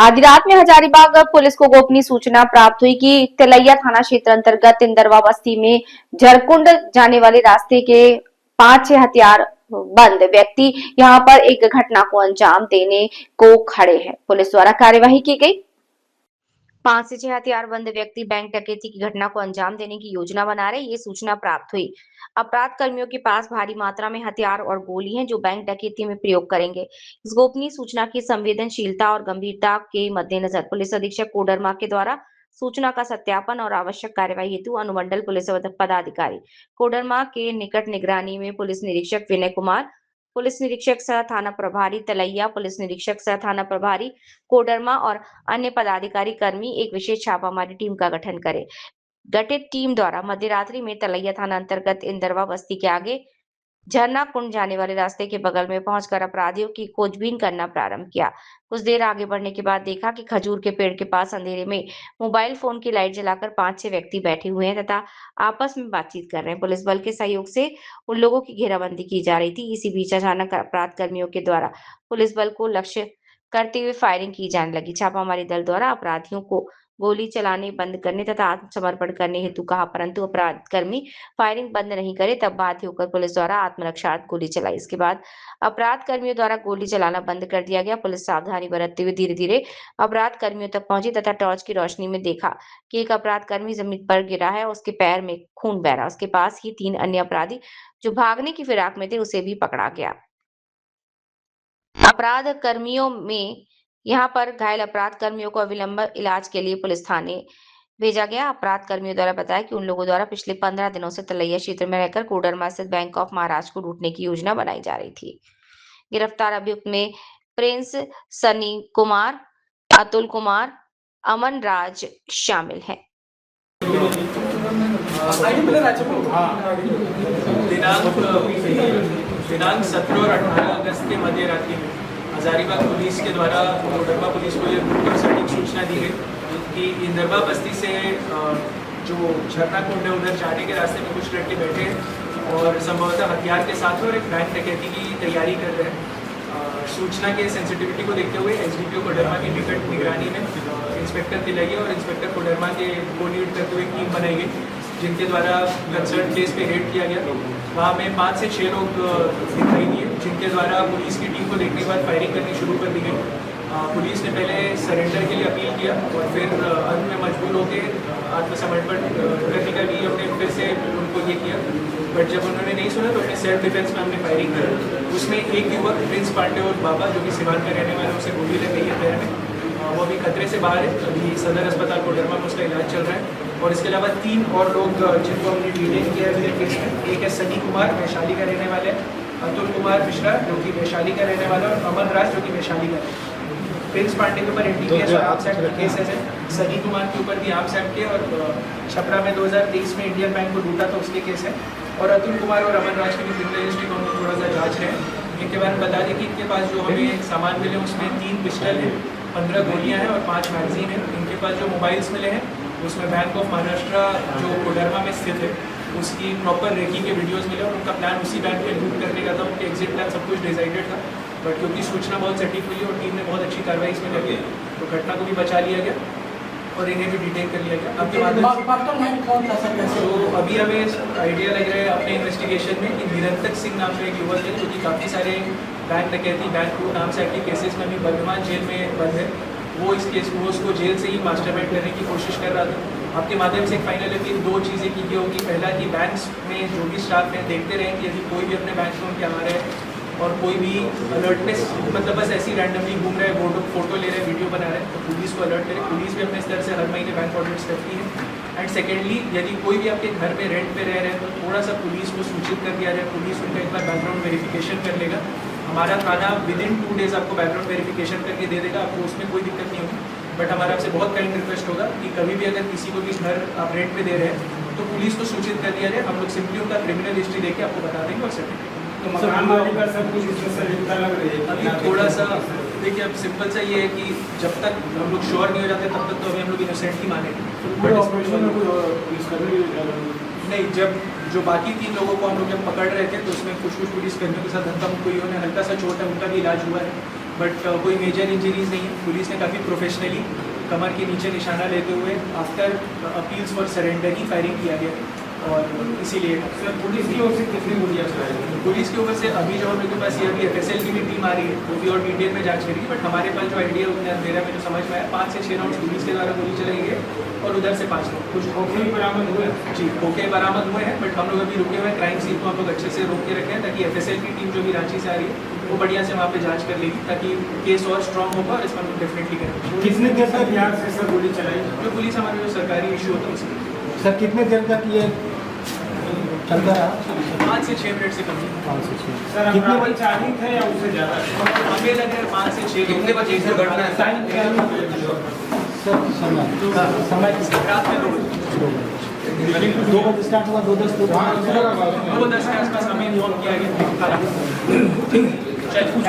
आधी रात में हजारीबाग पुलिस को गोपनीय सूचना प्राप्त हुई कि तिलैया थाना क्षेत्र अंतर्गत इंदरवा बस्ती में झरकुंड जाने वाले रास्ते के 5-6 हथियार बंद व्यक्ति यहां पर एक घटना को अंजाम देने को खड़े हैं। पुलिस द्वारा कार्यवाही की गई। 5 से 6 हथियारबंद व्यक्ति बैंक डकैती की घटना को अंजाम देने की योजना बना रहे, ये सूचना प्राप्त हुई। अपराध कर्मियों के पास भारी मात्रा में हथियार और गोली हैं जो बैंक डकैती में प्रयोग करेंगे। इस गोपनीय सूचना की संवेदनशीलता और गंभीरता के मद्देनजर पुलिस अधीक्षक कोडरमा के द्वारा सूचना का सत्यापन और आवश्यक कार्यवाही हेतु अनुमंडल पुलिस पदाधिकारी कोडरमा के निकट निगरानी में पुलिस निरीक्षक विनय कुमार, पुलिस निरीक्षक सह थाना प्रभारी तलैया, पुलिस निरीक्षक सह थाना प्रभारी कोडरमा और अन्य पदाधिकारी कर्मी एक विशेष छापामारी टीम का गठन करें। गठित टीम द्वारा मध्य रात्रि में तलैया थाना अंतर्गत इंदरवा बस्ती के आगे झरना कुंड जाने वाले रास्ते के बगल में पहुंचकर अपराधियों की खोजबीन करना प्रारंभ किया। कुछ देर आगे बढ़ने के बाद देखा कि खजूर के पेड़ के पास अंधेरे में मोबाइल फोन की लाइट जलाकर 5-6 व्यक्ति बैठे हुए हैं तथा आपस में बातचीत कर रहे हैं। पुलिस बल के सहयोग से उन लोगों की घेराबंदी की जा रही थी। इसी बीच अचानक अपराध कर्मियों के द्वारा पुलिस बल को लक्ष्य करते हुए फायरिंग की जाने लगी। छापामारी दल द्वारा अपराधियों को गोली चलाने बंद करने तथा आत्मसमर्पण करने हेतु कहा, परंतु अपराध कर्मी फायरिंग बंद नहीं करे, तब बाध्य होकर पुलिस द्वारा आत्मरक्षार्थ गोली चलाई। इसके बाद अपराध कर्मियों द्वारा गोली चलाना बंद कर दिया गया। पुलिस सावधानी बरतते हुए धीरे धीरे अपराध कर्मियों तक पहुंची तथा टॉर्च की रोशनी में देखा कि एक अपराध कर्मी जमीन पर गिरा है और उसके पैर में खून बह रहा। उसके पास ही 3 अन्य अपराधी जो भागने की फिराक में थे उसे भी पकड़ा गया। अपराध कर्मियों में यहाँ पर घायल अपराध कर्मियों को अविलंब इलाज के लिए पुलिस थाने भेजा गया। अपराध कर्मियों द्वारा बताया कि उन लोगों द्वारा पिछले 15 दिनों से तलैया क्षेत्र में रहकर कोडरमा स्थित बैंक ऑफ महाराष्ट्र को लूटने की योजना बनाई जा रही थी। गिरफ्तार अभियुक्त में प्रिंस, सनी कुमार, अतुल कुमार, अमन राज शामिल हैं। दिनांक 17 और 18 अगस्त के मध्य रात्रि में हजारीबाग पुलिस के द्वारा कोडरमा पुलिस को ये सटीक सूचना दी गई कि इंदरवा बस्ती से जो झरना कुंड है उधर जाने के रास्ते में कुछ लड़के बैठे हैं और संभवतः हथियार के साथ और एक बैंक डकैती की तैयारी कर रहे हैं। सूचना के सेंसिटिविटी को देखते हुए एसडीपीओ कोडरमा की निकट निगरानी में इंस्पेक्टर तिलैया और इंस्पेक्टर कोडरमा के को लीड करते हुए टीम बनाई गई, जिनके द्वारा कंसर्न प्लेस पे रेड किया गया। वहाँ में 5 से 6 लोग दिखाई दिए, जिनके द्वारा पुलिस की टीम को देखने के बाद फायरिंग करनी शुरू कर दी गई। पुलिस ने पहले सरेंडर के लिए अपील किया और फिर अंत में मजबूर होकर आत्मसमर्पण करने का भी हमने फिर से उनको ये किया, बट जब उन्होंने नहीं सुना तो अपने सेल्फ डिफेंस में हमने फायरिंग की। उसमें एक युवक प्रिंस पांडे और बाबा जो कि सिवान का रहने वाले, उसे गोली लग गई है पैर में, वो अभी खतरे से बाहर है। अभी सदर अस्पताल कोडरमा में उसका इलाज चल रहा है। और इसके अलावा 3 और लोग जिनको हमने डिटेन किया है मेरे केस में, एक है सनी कुमार वैशाली का रहने वाले, अतुल कुमार मिश्रा जो कि वैशाली का रहने वाला और अमन राज जो कि वैशाली का है। प्रिंस पांडे के ऊपर एनडीपीएस और आर्म्स एक्ट के केसेस है। सनी कुमार के ऊपर भी आर्म्स एक्ट के और छपरा में 2023 में इंडियन बैंक को लूटा था उसके केस है। और अतुल कुमार और अमन राज की भी क्रिमिनल हिस्ट्री को हम थोड़ा सा जांच रहे हैं। इनके बारे में बता दें कि इनके पास जो हमें सामान मिले उसमें 3 पिस्टल है, 15 गोलियां हैं और 5 मैगजीन है। इनके पास जो मोबाइल्स मिले हैं उसमें बैंक ऑफ महाराष्ट्र जो कोडरमा में स्थित है उसकी प्रॉपर रेकी के वीडियोस मिले और उनका प्लान उसी बैंक में लूट करने का था। उनके एग्जिट प्लान सब कुछ डिसाइडेड था, बट क्योंकि सूचना बहुत सटीक हुई और टीम ने बहुत अच्छी कार्रवाई इसमें लगी तो घटना को भी बचा लिया गया और इन्हें भी डिटेन कर लिया गया। आपके बाद तो अभी हमें आइडिया लग रहा है अपने इन्वेस्टिगेशन में कि निरंतर सिंह नाम का एक युवक है जो कि काफ़ी सारे बैंक डकैती, बैंक लूट नाम से एक्टिव केसेस में अभी वर्धमान जेल में बंद है। वो इस केस को उसको जेल से ही मास्टरमाइंड करने की कोशिश कर रहा था। आपके माध्यम से एक फाइनल अपील 2 चीज़ें की गई होगी। पहला कि बैंक्स में जो भी स्टाफ है देखते रहें कि यदि कोई भी अपने बैंक में आ रहे हैं और कोई भी अलर्टनेस मतलब बस ऐसी रैंडमली घूम रहे हैं, फोटो ले रहे हैं, वीडियो बना रहे हैं, तो पुलिस को अलर्ट करें। पुलिस भी अपने स्तर से हर महीने बैंक ऑडिट्स करती है। एंड सेकेंडली, यदि कोई भी आपके घर में रेंट पे रह रहे हैं तो थोड़ा सा पुलिस को सूचित कर दिया जाए। पुलिस उनका एक बार बैकग्राउंड वेरिफिकेशन कर लेगा। हमारा थाना विदिन 2 डेज आपको बैकग्राउंड वेरिफिकेशन करके दे देगा, आपको उसमें कोई दिक्कत नहीं होगी। बट हमारा आपसे बहुत काइंड रिक्वेस्ट होगा कि कभी भी अगर किसी को भी घर आप रेंट पे दे रहे हैं तो पुलिस को सूचित कर दिया जाए। हम लोग सिंपली उनका क्रिमिनल हिस्ट्री देके आपको बता देंगे और सर्टिफिकेट। तो मकान मालिक का सब कुछ इसमें सटीकता लग रही है। अभी थोड़ा सा देखिए, अब सिंपल सा ये है कि जब तक हम लोग श्योर नहीं हो जाते तब तक तो अभी हम लोग इनोसेंट ही मानेंगे। नहीं, जब जो बाकी 3 लोगों को हम लोग जब पकड़ रहे थे तो उसमें कुछ पुलिस कर्मियों के साथ धक्का मुक्की हुई, उन्हें हल्का सा चोट है, उनका भी इलाज हुआ है। बट कोई मेजर इंजरीज नहीं है। पुलिस ने काफ़ी प्रोफेशनली कमर के नीचे निशाना लेते हुए after appeals for surrender he firing किया गया और इसीलिए सर पुलिस की ओर से कितनी गोलियां चलाई गई? पुलिस के ऊपर से अभी जो मेरे पास ये अभी FSL की भी टीम आ रही है, वो भी और डिटेल में जांच करेगी। बट हमारे पास जो आइडिया उतना मेरा में जो समझ में आया 5 से 6 राउंड पुलिस के द्वारा गोली चलाई गई और उधर से 5 राउंड कुछ खोखे भी बरामद हुए? जी खोखे बरामद हुए हैं। बट हम लोग अभी रुके हुए हैं, क्राइम सीन को हम लोग अच्छे से रोक के रखे हैं ताकि FSL की टीम जो भी रांची से आ रही है वो बढ़िया से वहाँ पे जांच कर लेगी ताकि केस और स्ट्रॉन्ग होगा और इसमें हम लोग डेफिनेटली करेंगे। कितने देर तक बिहार से सर गोली चलाई? जो पुलिस हमारे जो सरकारी इशू होता है उसमें सर कितने देर तक ये चलता रहा? 5 से 6 मिनट से कम नहीं। 5 से 6। सर कितने अपराधी चालित है या उससे ज्यादा? हमें लग रहा है 5 से 6 कितने बजे से घटना है? सर समय रात में 2 बजे स्टार्ट हुआ, 2:10 2:10 के आसपास हमें इन्फॉर्म किया गया। चलिए